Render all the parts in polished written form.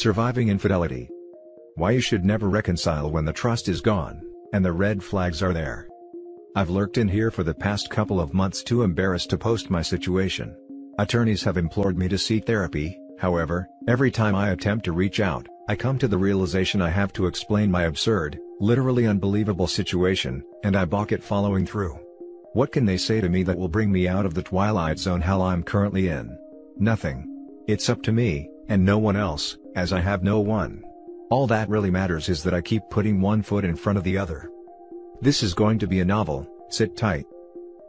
Surviving infidelity. Why you should never reconcile when the trust is gone, and the red flags are there. I've lurked in here for the past couple of months too embarrassed to post my situation. Attorneys have implored me to seek therapy, however, every time I attempt to reach out, I come to the realization I have to explain my absurd, literally unbelievable situation, and I balk at following through. What can they say to me that will bring me out of the twilight zone hell I'm currently in? Nothing. It's up to me, and no one else, as I have no one. All that really matters is that I keep putting one foot in front of the other. This is going to be a novel, sit tight.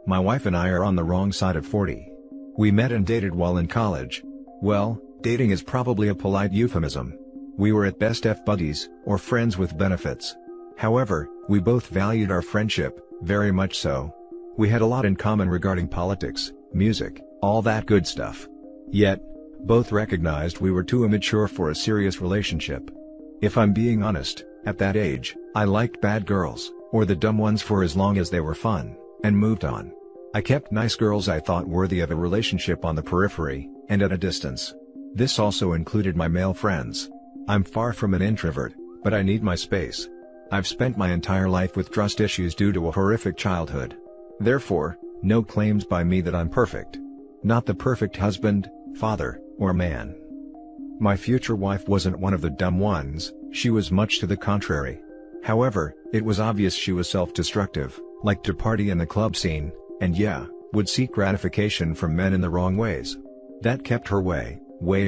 My wife and I are on the wrong side of 40. We met and dated while in college. Well, dating is probably a polite euphemism. We were at best buddies, or friends with benefits. However, we both valued our friendship, very much so. We had a lot in common regarding politics, music, all that good stuff. Yet, both recognized we were too immature for a serious relationship. If I'm being honest, at that age, I liked bad girls, or the dumb ones for as long as they were fun, and moved on. I kept nice girls I thought worthy of a relationship on the periphery, and at a distance. This also included my male friends. I'm far from an introvert, but I need my space. I've spent my entire life with trust issues due to a horrific childhood. Therefore, no claims by me that I'm perfect. Not the perfect husband, father, or man. My future wife wasn't one of the dumb ones, she was much to the contrary. However, it was obvious she was self-destructive, liked to party in the club scene, and yeah, would seek gratification from men in the wrong ways. That kept her way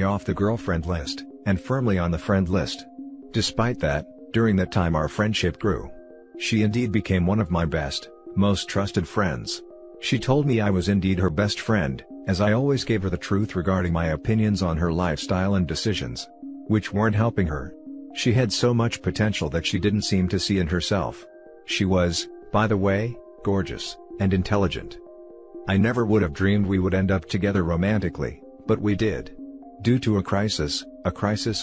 off the girlfriend list, and firmly on the friend list. Despite that, during that time our friendship grew. She indeed became one of my best, most trusted friends. She told me I was indeed her best friend, as I always gave her the truth regarding my opinions on her lifestyle and decisions, which weren't helping her. She had so much potential that she didn't seem to see in herself. She was, by the way, gorgeous, and intelligent. I never would have dreamed we would end up together romantically, but we did. Due to a crisis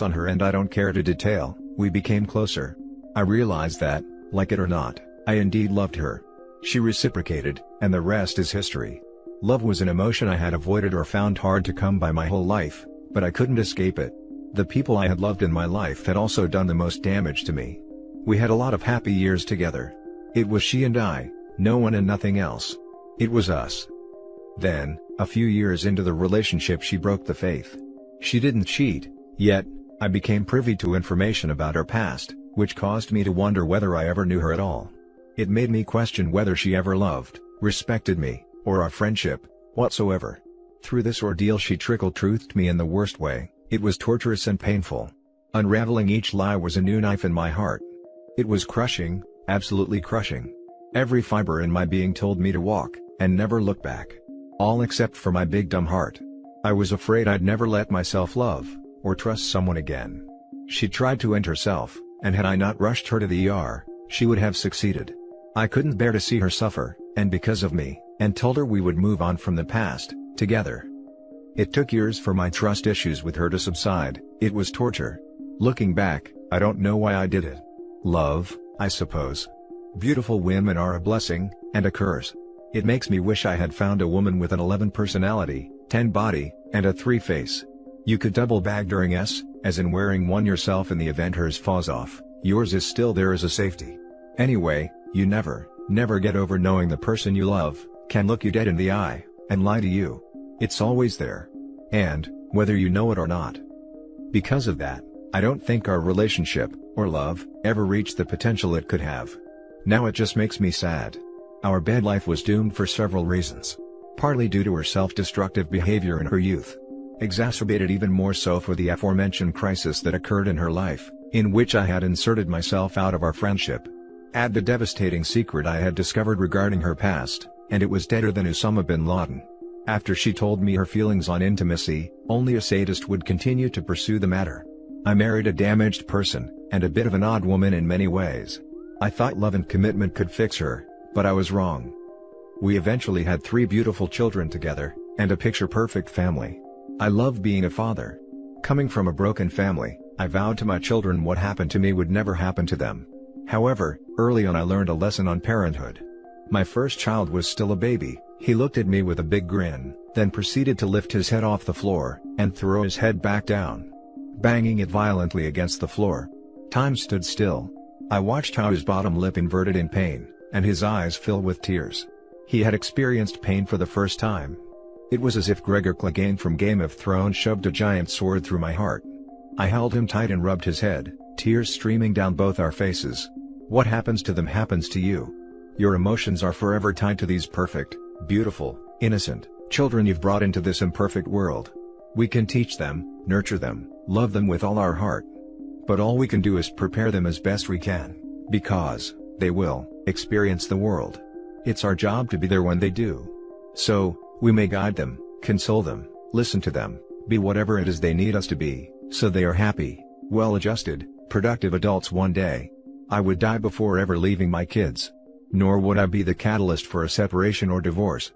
on her end I don't care to detail, we became closer. I realized that, like it or not, I indeed loved her. She reciprocated, and the rest is history. Love was an emotion I had avoided or found hard to come by my whole life, but I couldn't escape it. The people I had loved in my life had also done the most damage to me. We had a lot of happy years together. It was she and I, no one and nothing else. It was us. Then, a few years into the relationship she broke the faith. She didn't cheat, yet, I became privy to information about her past, which caused me to wonder whether I ever knew her at all. It made me question whether she ever loved, respected me, or our friendship, whatsoever. Through this ordeal she trickled truth to me in the worst way. It was torturous and painful. Unraveling each lie was a new knife in my heart. It was crushing, absolutely crushing. Every fiber in my being told me to walk, and never look back. All except for my big dumb heart. I was afraid I'd never let myself love, or trust someone again. She tried to end herself, and had I not rushed her to the ER, she would have succeeded. I couldn't bear to see her suffer, and because of me, and told her we would move on from the past, together. It took years for my trust issues with her to subside. It was torture. Looking back, I don't know why I did it. Love, I suppose. Beautiful women are a blessing, and a curse. It makes me wish I had found a woman with an 11 personality, 10 body, and a 3 face. You could double bag during as in wearing one yourself in the event hers falls off, yours is still there as a safety. Anyway, you never get over knowing the person you love can look you dead in the eye, and lie to you. It's always there. And, whether you know it or not. Because of that, I don't think our relationship, or love, ever reached the potential it could have. Now it just makes me sad. Our bed life was doomed for several reasons. Partly due to her self-destructive behavior in her youth. Exacerbated even more so for the aforementioned crisis that occurred in her life, in which I had inserted myself out of our friendship. Add the devastating secret I had discovered regarding her past, and it was deader than Osama bin Laden. After she told me her feelings on intimacy, only a sadist would continue to pursue the matter. I married a damaged person, and a bit of an odd woman in many ways. I thought love and commitment could fix her, but I was wrong. We eventually had 3 beautiful children together, and a picture-perfect family. I love being a father. Coming from a broken family, I vowed to my children what happened to me would never happen to them. However, early on I learned a lesson on parenthood. My first child was still a baby. He looked at me with a big grin, then proceeded to lift his head off the floor, and throw his head back down. banging it violently against the floor. Time stood still. I watched how his bottom lip inverted in pain, and his eyes filled with tears. He had experienced pain for the first time. It was as if Gregor Clegane from Game of Thrones shoved a giant sword through my heart. I held him tight and rubbed his head, tears streaming down both our faces. What happens to them happens to you. Your emotions are forever tied to these perfect, beautiful, innocent children you've brought into this imperfect world. We can teach them, nurture them, love them with all our heart. But all we can do is prepare them as best we can, because they will experience the world. It's our job to be there when they do. So, we may guide them, console them, listen to them, be whatever it is they need us to be, so they are happy, well-adjusted, productive adults one day. I would die before ever leaving my kids. Nor would I be the catalyst for a separation or divorce.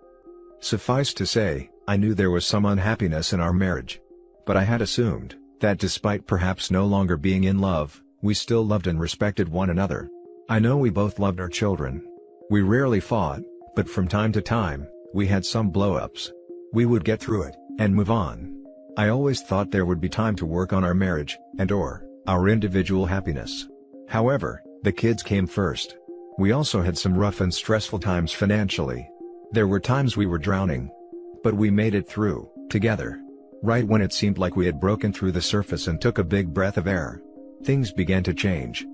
Suffice to say, I knew there was some unhappiness in our marriage. But I had assumed that despite perhaps no longer being in love, we still loved and respected one another. I know we both loved our children. We rarely fought, but from time to time, we had some blow-ups. We would get through it, and move on. I always thought there would be time to work on our marriage, and/or our individual happiness. However, the kids came first. We also had some rough and stressful times financially. There were times we were drowning. But we made it through, together. Right when it seemed like we had broken through the surface and took a big breath of air, things began to change.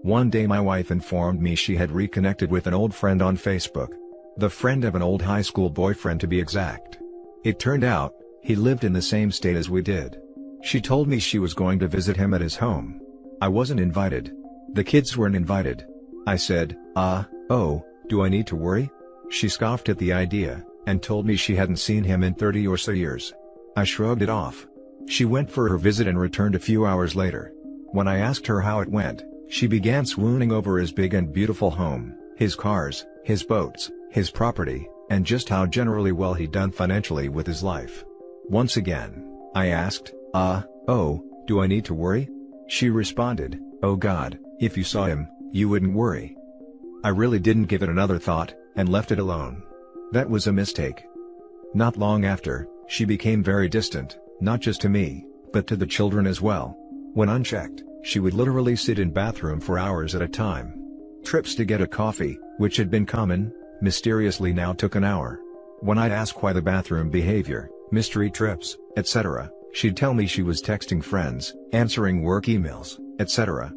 One day my wife informed me she had reconnected with an old friend on Facebook. The friend of an old high school boyfriend, to be exact. It turned out, he lived in the same state as we did. She told me she was going to visit him at his home. I wasn't invited. The kids weren't invited. I said, oh, do I need to worry? She scoffed at the idea, and told me she hadn't seen him in 30 or so years. I shrugged it off. She went for her visit and returned a few hours later. When I asked her how it went, she began swooning over his big and beautiful home, his cars, his boats, his property, and just how generally well he'd done financially with his life. Once again, I asked, oh, do I need to worry? She responded, oh God, if you saw him, you wouldn't worry. I really didn't give it another thought, and left it alone. That was a mistake. Not long after, she became very distant, not just to me, but to the children as well. When unchecked, she would literally sit in bathroom for hours at a time. Trips to get a coffee, which had been common, mysteriously now took an hour. When I'd ask why the bathroom behavior, mystery trips, etc., she'd tell me she was texting friends, answering work emails, etc.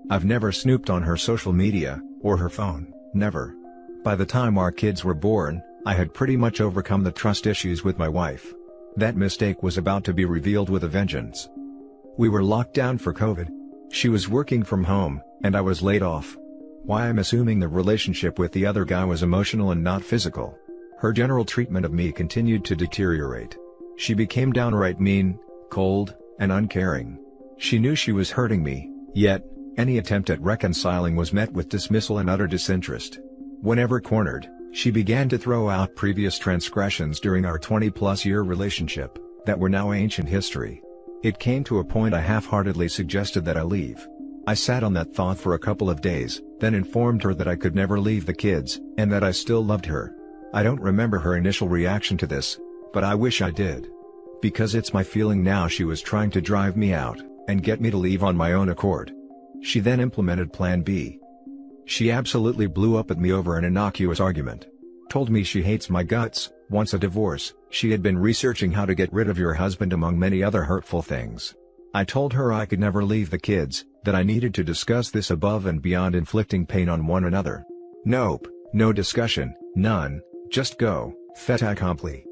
I've never snooped on her social media, or her phone, never. By the time our kids were born, I had pretty much overcome the trust issues with my wife. That mistake was about to be revealed with a vengeance. We were locked down for COVID. She was working from home, and I was laid off. Why I'm assuming the relationship with the other guy was emotional and not physical. Her general treatment of me continued to deteriorate. She became downright mean, cold, and uncaring. She knew she was hurting me, yet, any attempt at reconciling was met with dismissal and utter disinterest. Whenever cornered, she began to throw out previous transgressions during our 20-plus year relationship, that were now ancient history. It came to a point I half-heartedly suggested that I leave. I sat on that thought for a couple of days, then informed her that I could never leave the kids, and that I still loved her. I don't remember her initial reaction to this, but I wish I did. Because it's my feeling now she was trying to drive me out, and get me to leave on my own accord. She then implemented Plan B. She absolutely blew up at me over an innocuous argument. Told me she hates my guts, wants a divorce, she had been researching how to get rid of your husband among many other hurtful things. I told her I could never leave the kids, that I needed to discuss this above and beyond inflicting pain on one another. Nope, no discussion, none, just go, fait accompli.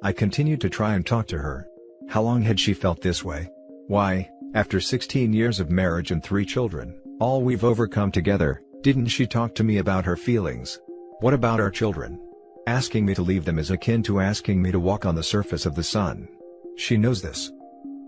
I continued to try and talk to her. How long had she felt this way? Why, after 16 years of marriage and 3 children, all we've overcome together, didn't she talk to me about her feelings? What about our children? Asking me to leave them is akin to asking me to walk on the surface of the sun. She knows this.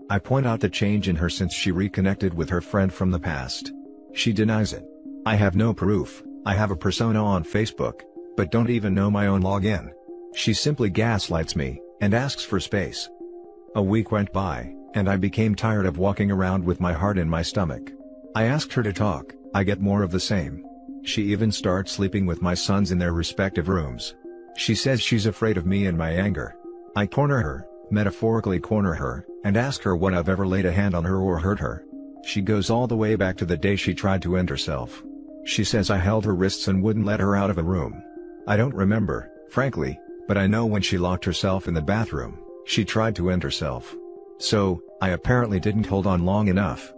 I point out the change in her since she reconnected with her friend from the past. She denies it. I have no proof. I have a persona on Facebook, but don't even know my own login. She simply gaslights me, and asks for space. A week went by, and I became tired of walking around with my heart in my stomach. I asked her to talk, I get more of the same. She even starts sleeping with my sons in their respective rooms. She says she's afraid of me and my anger. I corner her, metaphorically corner her, and ask her when I've ever laid a hand on her or hurt her. She goes all the way back to the day she tried to end herself. She says I held her wrists and wouldn't let her out of a room. I don't remember, frankly, but I know when she locked herself in the bathroom, she tried to end herself. So, I apparently didn't hold on long enough.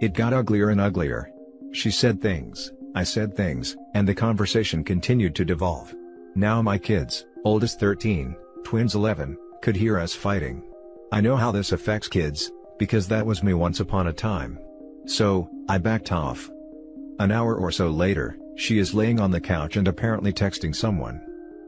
It got uglier and uglier. She said things, I said things, and the conversation continued to devolve. Now my kids, oldest 13, twins 11, could hear us fighting. I know how this affects kids, because that was me once upon a time. So, I backed off. An hour or so later, she is laying on the couch and apparently texting someone.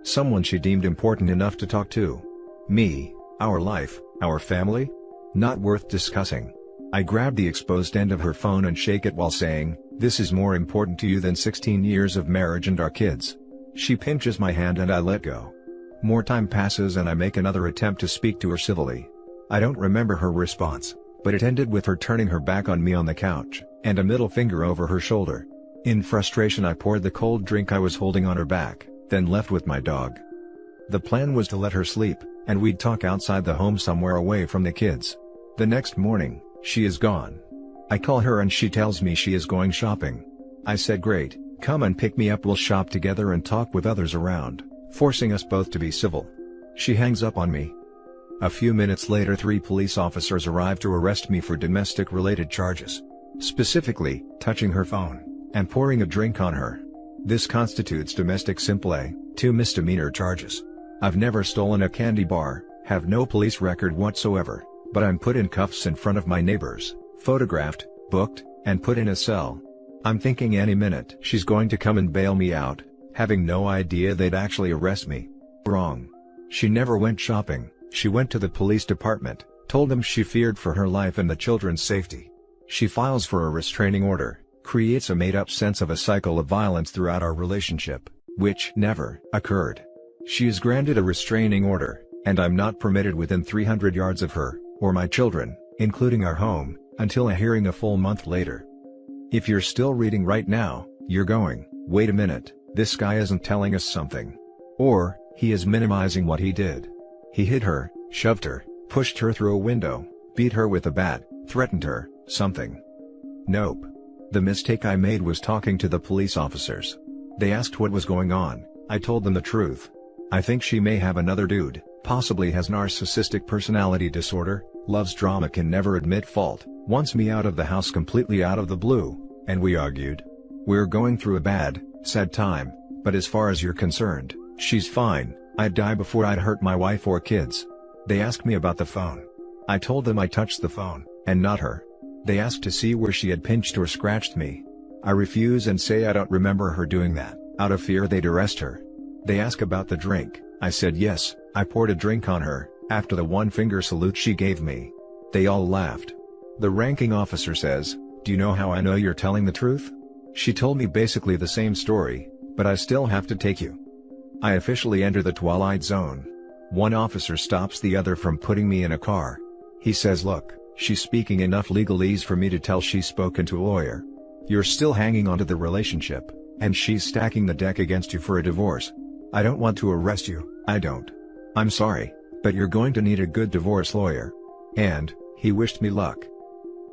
Someone she deemed important enough to talk to. Me, our life, our family? Not worth discussing. I grab the exposed end of her phone and shake it while saying, "This is more important to you than 16 years of marriage and our kids." She pinches my hand and I let go. More time passes and I make another attempt to speak to her civilly. I don't remember her response, but it ended with her turning her back on me on the couch, and a middle finger over her shoulder. In frustration I poured the cold drink I was holding on her back, then left with my dog. The plan was to let her sleep, and we'd talk outside the home somewhere away from the kids. The next morning, she is gone. I call her and she tells me she is going shopping. I said great, come and pick me up, we'll shop together and talk with others around, forcing us both to be civil. She hangs up on me. A few minutes later 3 police officers arrive to arrest me for domestic-related charges. Specifically, touching her phone, and pouring a drink on her. This constitutes domestic simple A, 2 misdemeanor charges. I've never stolen a candy bar, have no police record whatsoever, but I'm put in cuffs in front of my neighbors, photographed, booked, and put in a cell. I'm thinking any minute she's going to come and bail me out, having no idea they'd actually arrest me. Wrong. She never went shopping, she went to the police department, told them she feared for her life and the children's safety. She files for a restraining order, creates a made-up sense of a cycle of violence throughout our relationship, which never occurred. She is granted a restraining order, and I'm not permitted within 300 yards of her, or my children, including our home, until a hearing a full month later. If you're still reading right now, you're going, wait a minute, this guy isn't telling us something. Or, he is minimizing what he did. He hit her, shoved her, pushed her through a window, beat her with a bat, threatened her, something. Nope. The mistake I made was talking to the police officers. They asked what was going on, I told them the truth. I think she may have another dude, possibly has narcissistic personality disorder, loves drama, can never admit fault, wants me out of the house completely out of the blue, and we argued. We're going through a bad, sad time, but as far as you're concerned, she's fine. I'd die before I'd hurt my wife or kids. They asked me about the phone. I told them I touched the phone, and not her. They asked to see where she had pinched or scratched me. I refuse and say I don't remember her doing that. Out of fear they'd arrest her. They ask about the drink. I said yes, I poured a drink on her, after the one-finger salute she gave me. They all laughed. The ranking officer says, "Do you know how I know you're telling the truth? She told me basically the same story, but I still have to take you." I officially enter the twilight zone. One officer stops the other from putting me in a car. He says, "Look, she's speaking enough legalese for me to tell she's spoken to a lawyer. You're still hanging onto the relationship, and she's stacking the deck against you for a divorce. I don't want to arrest you, I don't. I'm sorry, but you're going to need a good divorce lawyer." And, he wished me luck.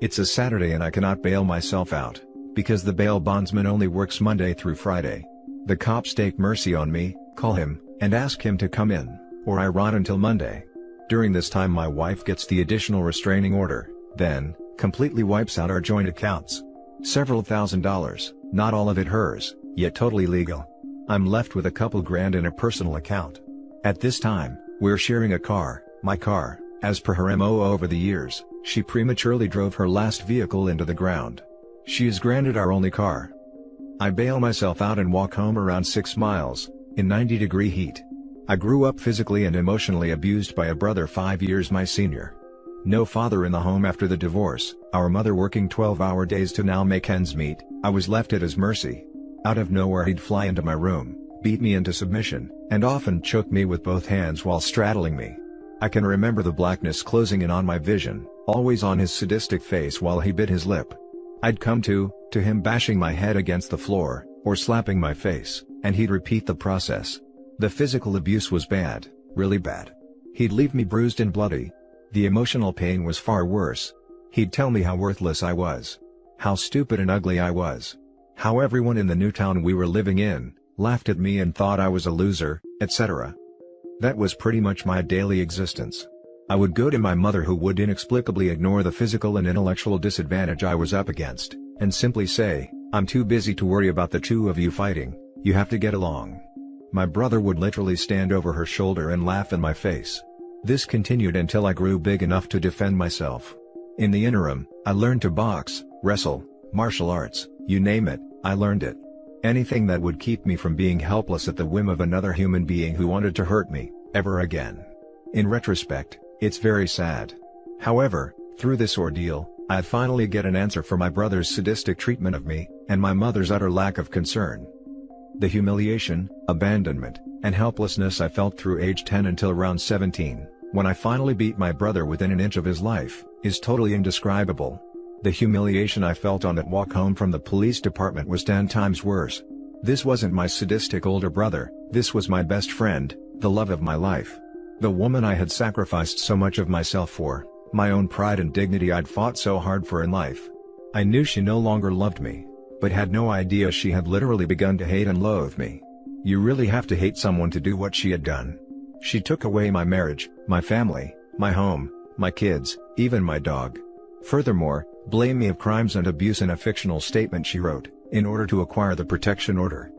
It's a Saturday and I cannot bail myself out, because the bail bondsman only works Monday through Friday. The cops take mercy on me, call him, and ask him to come in, or I rot until Monday. During this time my wife gets the additional restraining order, then, completely wipes out our joint accounts. Several $1,000s, not all of it hers, yet totally legal. I'm left with a couple grand in a personal account. At this time, we're sharing a car, my car. As per her MO over the years, she prematurely drove her last vehicle into the ground. She is granted our only car. I bail myself out and walk home around 6 miles, in 90-degree heat. I grew up physically and emotionally abused by a brother 5 years my senior. No father in the home after the divorce, our mother working 12-hour days to now make ends meet. I was left at his mercy. Out of nowhere he'd fly into my room, beat me into submission, and often choke me with both hands while straddling me. I can remember the blackness closing in on my vision, always on his sadistic face while he bit his lip. I'd come to him bashing my head against the floor, or slapping my face, and he'd repeat the process. The physical abuse was bad, really bad. He'd leave me bruised and bloody. The emotional pain was far worse. He'd tell me how worthless I was. How stupid and ugly I was. How everyone in the new town we were living in laughed at me and thought I was a loser, etc. That was pretty much my daily existence. I would go to my mother, who would inexplicably ignore the physical and intellectual disadvantage I was up against, and simply say, "I'm too busy to worry about the two of you fighting, you have to get along." My brother would literally stand over her shoulder and laugh in my face. This continued until I grew big enough to defend myself. In the interim, I learned to box, wrestle, martial arts, you name it, I learned it. Anything that would keep me from being helpless at the whim of another human being who wanted to hurt me, ever again. In retrospect, it's very sad. However, through this ordeal, I'd finally get an answer for my brother's sadistic treatment of me, and my mother's utter lack of concern. The humiliation, abandonment, and helplessness I felt through age 10 until around 17, when I finally beat my brother within an inch of his life, is totally indescribable. The humiliation I felt on that walk home from the police department was 10 times worse. This wasn't my sadistic older brother, this was my best friend, the love of my life. The woman I had sacrificed so much of myself for, my own pride and dignity I'd fought so hard for in life. I knew she no longer loved me, but had no idea she had literally begun to hate and loathe me. You really have to hate someone to do what she had done. She took away my marriage, my family, my home, my kids, even my dog. Furthermore, blamed me of crimes and abuse in a fictional statement she wrote, in order to acquire the protection order.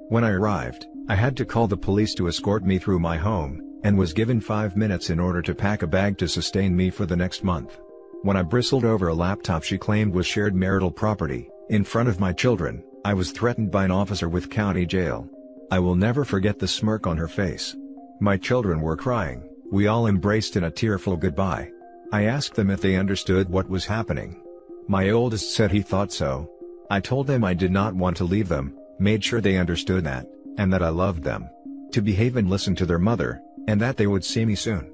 When I arrived, I had to call the police to escort me through my home, and was given 5 minutes in order to pack a bag to sustain me for the next month. When I bristled over a laptop she claimed was shared marital property, in front of my children, I was threatened by an officer with county jail. I will never forget the smirk on her face. My children were crying, we all embraced in a tearful goodbye. I asked them if they understood what was happening. My oldest said he thought so. I told them I did not want to leave them, made sure they understood that, and that I loved them. To behave and listen to their mother, and that they would see me soon.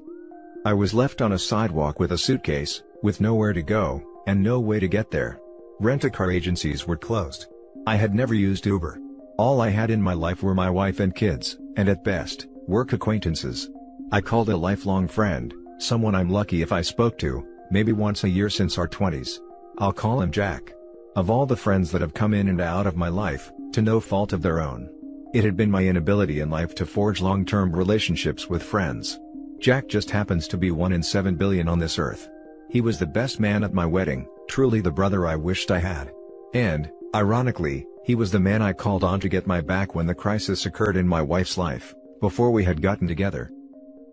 I was left on a sidewalk with a suitcase, with nowhere to go, and no way to get there. Rent-a-car agencies were closed. I had never used Uber. All I had in my life were my wife and kids, and at best, work acquaintances. I called a lifelong friend, someone I'm lucky if I spoke to, maybe once a year since our 20s. I'll call him Jack. Of all the friends that have come in and out of my life, to no fault of their own, it had been my inability in life to forge long-term relationships with friends. Jack just happens to be 1 in 7 billion on this earth. He was the best man at my wedding, truly the brother I wished I had. And, ironically, he was the man I called on to get my back when the crisis occurred in my wife's life, before we had gotten together.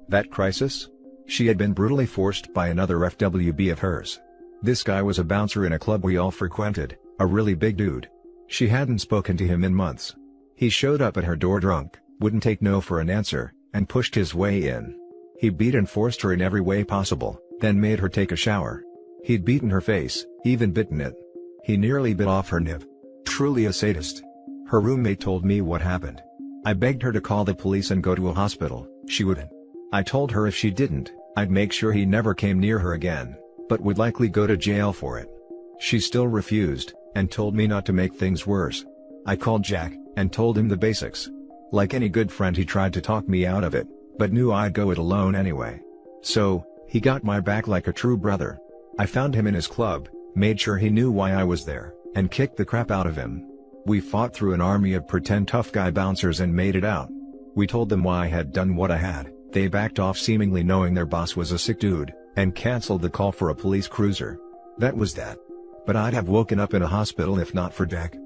That crisis? She had been brutally forced by another FWB of hers. This guy was a bouncer in a club we all frequented, a really big dude. She hadn't spoken to him in months. He showed up at her door drunk, wouldn't take no for an answer, and pushed his way in. He beat and forced her in every way possible, then made her take a shower. He'd beaten her face, even bitten it. He nearly bit off her nib. Truly a sadist. Her roommate told me what happened. I begged her to call the police and go to a hospital, she wouldn't. I told her if she didn't, I'd make sure he never came near her again, but would likely go to jail for it. She still refused, and told me not to make things worse. I called Jack, and told him the basics. Like any good friend he tried to talk me out of it, but knew I'd go it alone anyway. So, he got my back like a true brother. I found him in his club, made sure he knew why I was there, and kicked the crap out of him. We fought through an army of pretend tough guy bouncers and made it out. We told them why I had done what I had, they backed off seemingly knowing their boss was a sick dude, and cancelled the call for a police cruiser. That was that. But I'd have woken up in a hospital if not for Jack.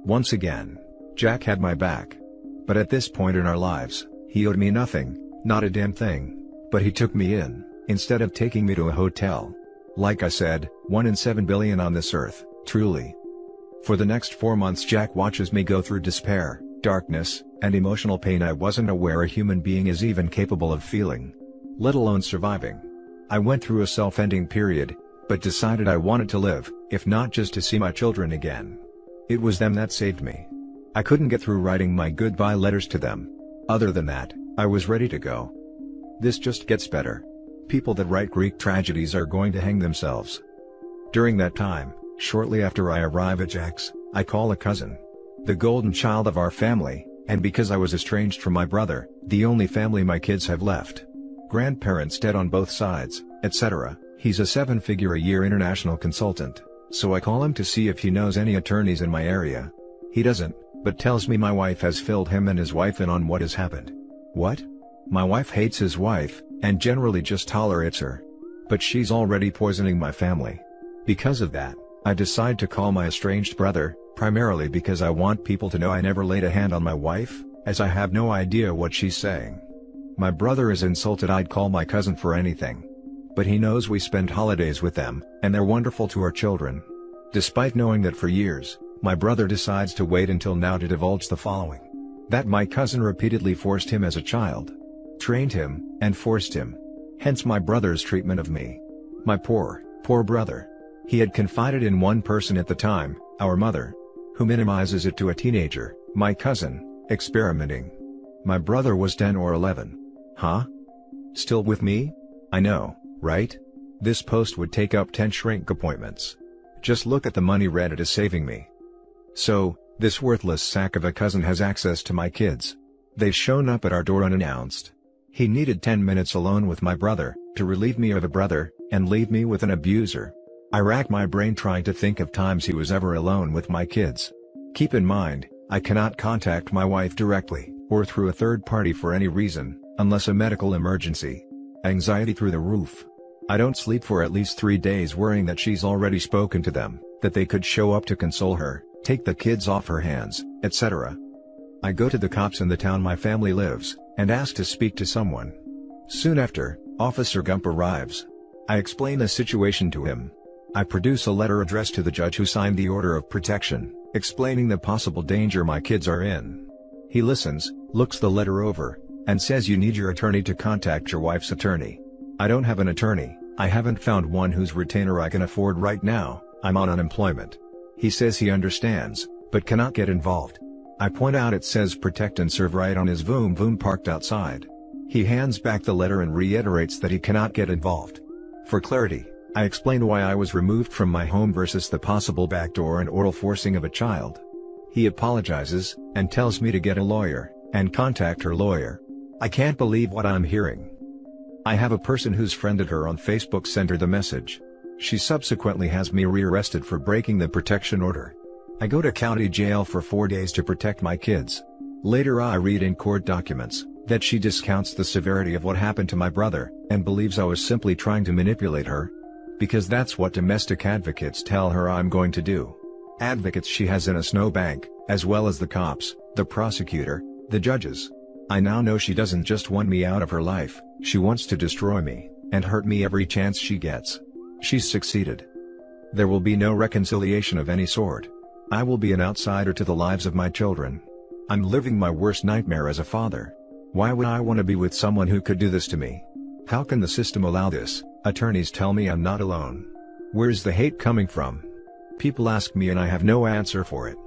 Once again, Jack had my back. But at this point in our lives, he owed me nothing, not a damn thing. But he took me in, instead of taking me to a hotel. Like I said, 1 in 7 billion on this earth, truly. For the next 4 months Jack watches me go through despair, darkness, and emotional pain I wasn't aware a human being is even capable of feeling. Let alone surviving. I went through a self-ending period, but decided I wanted to live, if not just to see my children again. It was them that saved me. I couldn't get through writing my goodbye letters to them. Other than that, I was ready to go. This just gets better. People that write Greek tragedies are going to hang themselves. During that time, shortly after I arrive at Jack's, I call a cousin. The golden child of our family, and because I was estranged from my brother, the only family my kids have left. grandparents dead on both sides, etc. He's a 7-figure-a-year international consultant, so I call him to see if he knows any attorneys in my area. He doesn't, but tells me my wife has filled him and his wife in on what has happened. What? My wife hates his wife, and generally just tolerates her. But she's already poisoning my family. Because of that, I decide to call my estranged brother, primarily because I want people to know I never laid a hand on my wife, as I have no idea what she's saying. My brother is insulted I'd call my cousin for anything. But he knows we spend holidays with them, and they're wonderful to our children. Despite knowing that for years, my brother decides to wait until now to divulge the following. That my cousin repeatedly forced him as a child. Trained him, and forced him. Hence my brother's treatment of me. My poor brother. He had confided in one person at the time, our mother. Who minimizes it to a teenager, my cousin, experimenting. My brother was 10 or 11. Huh? Still with me? I know, right? This post would take up 10 shrink appointments. Just look at the money Reddit is saving me. So, this worthless sack of a cousin has access to my kids. They've shown up at our door unannounced. He needed 10 minutes alone with my brother, to relieve me of a brother, and leave me with an abuser. I rack my brain trying to think of times he was ever alone with my kids. Keep in mind, I cannot contact my wife directly, or through a third party for any reason, unless a medical emergency. Anxiety through the roof. I don't sleep for at least 3 days worrying that she's already spoken to them, that they could show up to console her, take the kids off her hands, etc. I go to the cops in the town my family lives, and ask to speak to someone. Soon after, Officer Gump arrives. I explain the situation to him. I produce a letter addressed to the judge who signed the order of protection, explaining the possible danger my kids are in. He listens, looks the letter over, and says you need your attorney to contact your wife's attorney. I don't have an attorney, I haven't found one whose retainer I can afford right now, I'm on unemployment. He says he understands, but cannot get involved. I point out it says protect and serve right on his vroom vroom parked outside. He hands back the letter and reiterates that he cannot get involved. For clarity, I explain why I was removed from my home versus the possible backdoor and oral forcing of a child. He apologizes, and tells me to get a lawyer, and contact her lawyer. I can't believe what I'm hearing. I have a person who's friended her on Facebook send her the message. She subsequently has me rearrested for breaking the protection order. I go to county jail for 4 days to protect my kids. Later I read in court documents, that she discounts the severity of what happened to my brother, and believes I was simply trying to manipulate her. Because that's what domestic advocates tell her I'm going to do. Advocates she has in a snowbank, as well as the cops, the prosecutor, the judges. I now know she doesn't just want me out of her life, she wants to destroy me, and hurt me every chance she gets. She's succeeded. There will be no reconciliation of any sort. I will be an outsider to the lives of my children. I'm living my worst nightmare as a father. Why would I want to be with someone who could do this to me? How can the system allow this? Attorneys tell me I'm not alone. Where's the hate coming from? People ask me and I have no answer for it.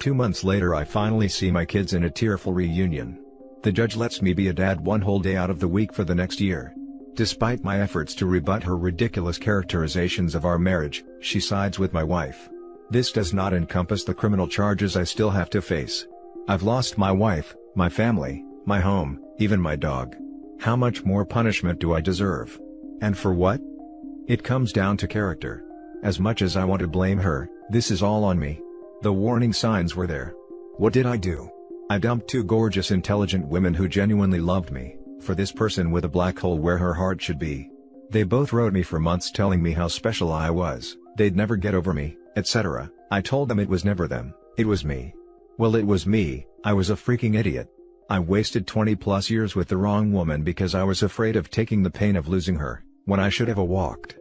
2 months later I finally see my kids in a tearful reunion. The judge lets me be a dad 1 whole day out of the week for the next year. Despite my efforts to rebut her ridiculous characterizations of our marriage, she sides with my wife. This does not encompass the criminal charges I still have to face. I've lost my wife, my family, my home, even my dog. How much more punishment do I deserve? And for what? It comes down to character. As much as I want to blame her, this is all on me. The warning signs were there. What did I do? I dumped 2 gorgeous intelligent women who genuinely loved me, for this person with a black hole where her heart should be. They both wrote me for months telling me how special I was, they'd never get over me, etc. I told them it was never them, it was me. Well, it was me, I was a freaking idiot. I wasted 20+ years with the wrong woman because I was afraid of taking the pain of losing her, when I should have walked.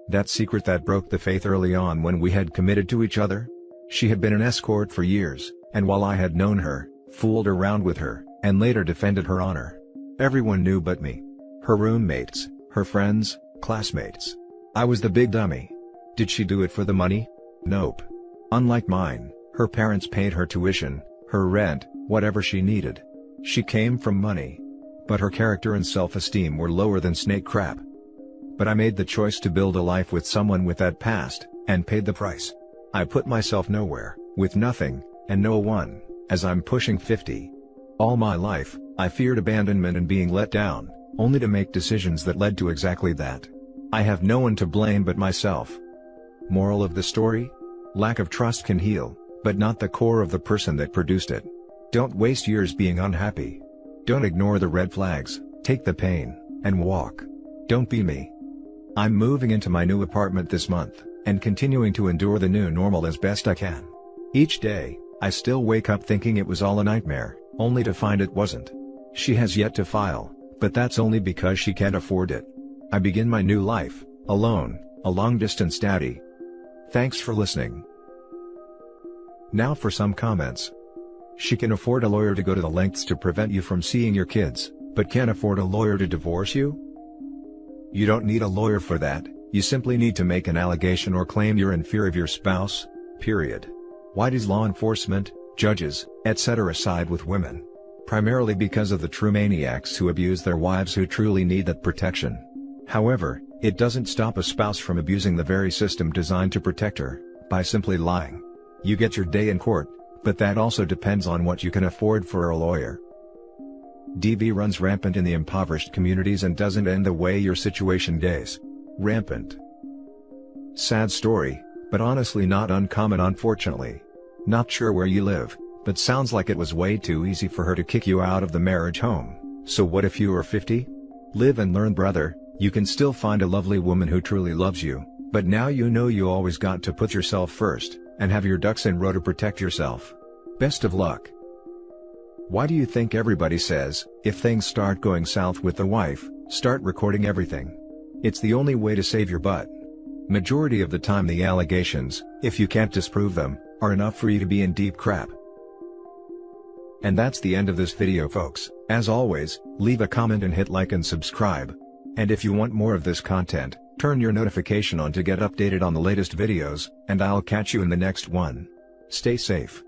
That secret that broke the faith early on when we had committed to each other? She had been an escort for years, and while I had known her, fooled around with her, and later defended her honor. Everyone knew but me. Her roommates, her friends, classmates. I was the big dummy. Did she do it for the money? Nope. Unlike mine, her parents paid her tuition, her rent, whatever she needed. She came from money. But her character and self-esteem were lower than snake crap. But I made the choice to build a life with someone with that past, and paid the price. I put myself nowhere, with nothing, and no one, as I'm pushing 50. All my life, I feared abandonment and being let down, only to make decisions that led to exactly that. I have no one to blame but myself. Moral of the story? Lack of trust can heal, but not the core of the person that produced it. Don't waste years being unhappy. Don't ignore the red flags, take the pain, and walk. Don't be me. I'm moving into my new apartment this month, and continuing to endure the new normal as best I can. Each day, I still wake up thinking it was all a nightmare, only to find it wasn't. She has yet to file, but that's only because she can't afford it. I begin my new life, alone, a long-distance daddy. Thanks for listening. Now for some comments. She can afford a lawyer to go to the lengths to prevent you from seeing your kids, but can't afford a lawyer to divorce you? You don't need a lawyer for that, you simply need to make an allegation or claim you're in fear of your spouse, period. Why does law enforcement, judges, etc. side with women? Primarily because of the true maniacs who abuse their wives who truly need that protection. However, it doesn't stop a spouse from abusing the very system designed to protect her, by simply lying. You get your day in court, but that also depends on what you can afford for a lawyer. DV runs rampant in the impoverished communities and doesn't end the way your situation does. Rampant. Sad story, but honestly not uncommon unfortunately. Not sure where you live, but sounds like it was way too easy for her to kick you out of the marriage home. So what if you are 50? Live and learn, brother. You can still find a lovely woman who truly loves you, but now you know you always got to put yourself first, and have your ducks in a row to protect yourself. Best of luck. Why do you think everybody says, if things start going south with the wife, start recording everything? It's the only way to save your butt. Majority of the time the allegations, if you can't disprove them, are enough for you to be in deep crap. And that's the end of this video, folks. As always, leave a comment and hit like and subscribe. And if you want more of this content, turn your notification on to get updated on the latest videos, and I'll catch you in the next one. Stay safe.